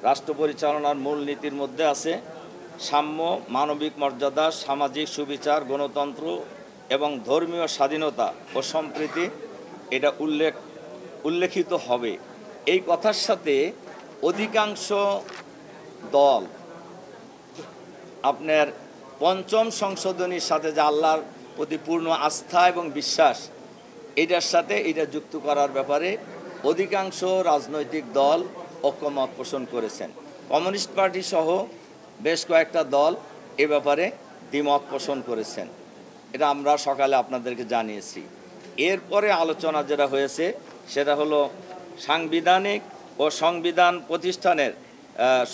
রাষ্ট্র পরিচালনার মূল নীতির মধ্যে আছে সাম্য, মানবিক মর্যাদা, সামাজিক সুবিচার, গণতন্ত্র এবং ধর্মীয় স্বাধীনতা ও সম্প্রীতি। এটা উল্লেখিত হবে। এই কথার সাথে অধিকাংশ দল আপনার পঞ্চম সংশোধনীর সাথে যে আল্লাহর প্রতি পূর্ণ আস্থা এবং বিশ্বাস, এটার সাথে এটা যুক্ত করার ব্যাপারে অধিকাংশ রাজনৈতিক দল ঐক্যমত পোষণ করেছেন। কমিউনিস্ট পার্টি সহ বেশ কয়েকটা দল এ ব্যাপারে দ্বিমত পোষণ করেছেন। এটা আমরা সকালে আপনাদেরকে জানিয়েছি। এরপরে আলোচনা যেটা হয়েছে সেটা হলো সাংবিধানিক ও সংবিধান প্রতিষ্ঠানের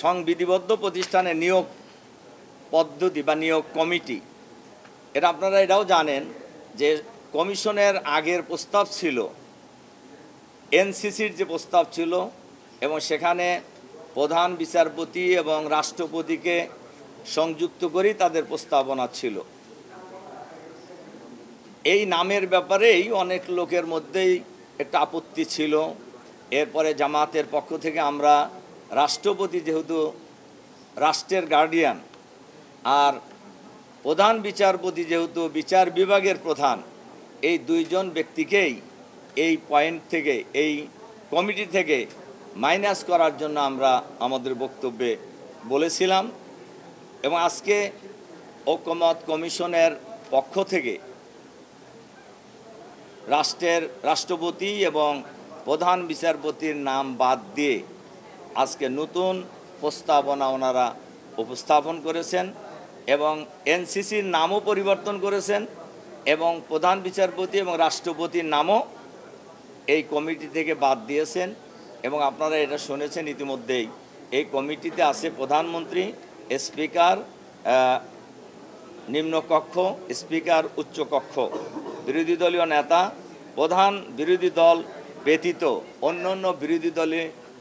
সংবিধিবদ্ধ প্রতিষ্ঠানের নিয়োগ পদ্ধতি বা নিয়োগ কমিটি। এটা আপনারা এটাও জানেন যে কমিশনের আগের প্রস্তাব ছিল এনসিসির যে প্রস্তাব ছিল, এবং সেখানে প্রধান বিচারপতি এবং রাষ্ট্রপতিকে সংযুক্ত করেই তাদের প্রস্তাবনা ছিল। এই নামের ব্যাপারেই অনেক লোকের মধ্যেই একটা আপত্তি ছিল। এরপরে জামাতের পক্ষ থেকে আমরা রাষ্ট্রপতি যেহেতু রাষ্ট্রের গার্ডিয়ান আর প্রধান বিচারপতি যেহেতু বিচার বিভাগের প্রধান, এই দুইজন ব্যক্তিকেই এই পয়েন্ট থেকে, এই কমিটি থেকে মাইনাস করার জন্য আমরা আমাদের বক্তব্যে বলেছিলাম। এবং আজকে ঐক্যমত কমিশনের পক্ষ থেকে রাষ্ট্রপতি এবং প্রধান বিচারপতির নাম বাদ দিয়ে আজকে নতুন প্রস্তাবনা ওনারা উপস্থাপন করেছেন এবং এনসিসির নামও পরিবর্তন করেছেন এবং প্রধান বিচারপতি এবং রাষ্ট্রপতির নামও এই কমিটি থেকে বাদ দিয়েছেন। এবং আপনারা এটা শুনেছেন ইতিমধ্যেই, এই কমিটিতে আছে প্রধানমন্ত্রী, স্পিকার নিম্নকক্ষ, স্পিকার উচ্চকক্ষ, বিরোধী দলীয় নেতা, প্রধান বিরোধী দল ব্যতীত অন্যান্য বিরোধী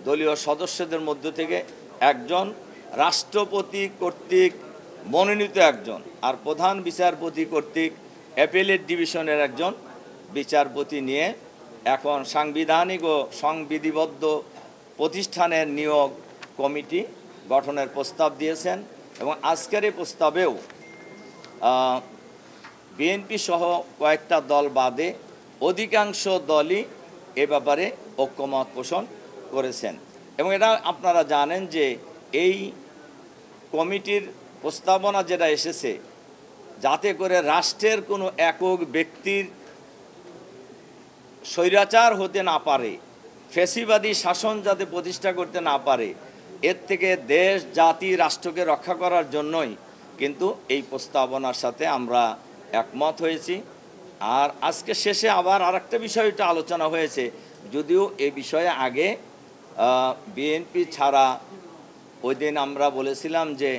দলীয় সদস্যদের মধ্য থেকে একজন, রাষ্ট্রপতি কর্তৃক মনোনীত একজন, আর প্রধান বিচারপতি কর্তৃক অ্যাপেলেট ডিভিশনের একজন বিচারপতি নিয়ে এখন সাংবিধানিক ও সংবিধিবদ্ধ প্রতিষ্ঠানের নিয়োগ কমিটি গঠনের প্রস্তাব দিয়েছেন। এবং আজকের এই প্রস্তাবেও বিএনপি সহ কয়েকটা দল বাদে অধিকাংশ দলই এ ব্যাপারে ঐক্যমত পোষণ করেছেন। এবং এটা আপনারা জানেন যে এই কমিটির প্রস্তাবনা যেটা এসেছে, যাতে করে রাষ্ট্রের কোনো একক ব্যক্তির স্বৈরাচার হতে না পারে, ফ্যাসিবাদী শাসন যাতে প্রতিষ্ঠা করতে না পারে, এর থেকে দেশ, জাতি, রাষ্ট্রকে রক্ষা করার জন্যই কিন্তু এই প্রস্তাবনার সাথে আমরা একমত হয়েছি। আর আজকে শেষে আবার আরেকটা বিষয়টা আলোচনা হয়েছে, যদিও এ বিষয়ে আগে বিএনপি ছাড়া ওই দিন আমরা বলেছিলাম যে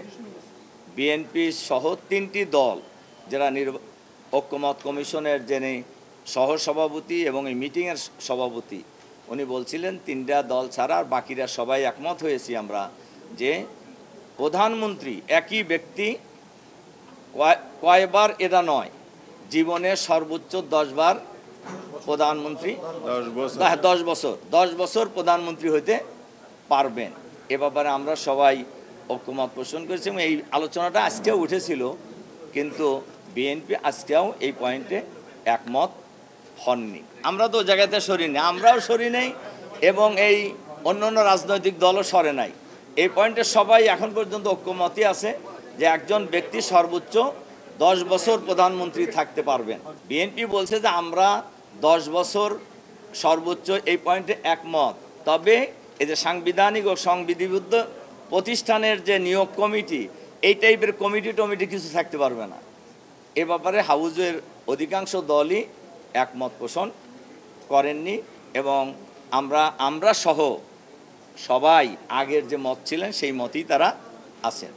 বিএনপি সহ 3টি দল যারা ঐক্যমত কমিশনের যিনি সহসভাপতি এবং এই মিটিংয়ের সভাপতি, উনি বলছিলেন 3টা দল ছাড়া আর বাকিরা সবাই একমত হয়েছি আমরা যে প্রধানমন্ত্রী একই ব্যক্তি কয়বার এটা নয়, জীবনে সর্বোচ্চ 10 বার প্রধানমন্ত্রী, 10 বছর প্রধানমন্ত্রী হইতে পারবেন। এ ব্যাপারে আমরা সবাই ঐক্যমত পোষণ করেছি এবং এই আলোচনাটা আজকেও উঠেছিল, কিন্তু বিএনপি আজকেও এই পয়েন্টে একমত হননি। আমরা তো জায়গাতে সরি নেই, আমরাও সরি নেই এবং এই অন্যান্য রাজনৈতিক দলও সরে নাই। এই পয়েন্টে সবাই এখন পর্যন্ত ঐক্যমতই আছে যে একজন ব্যক্তি সর্বোচ্চ 10 বছর প্রধানমন্ত্রী থাকতে পারবেন। বিএনপি বলছে যে আমরা 10 বছর সর্বোচ্চ, এই পয়েন্টে একমত। তবে এই যে সাংবিধানিক ও সংবিধিবদ্ধ প্রতিষ্ঠানের যে নিয়োগ কমিটি, এই টাইপের কমিটি কিছু থাকতে পারবে না। এ ব্যাপারে হাউজের অধিকাংশ দলই একমত পোষণ করেননি এবং আমরা সহ সবাই আগের যে মত ছিলেন সেই মতই তারা আছেন।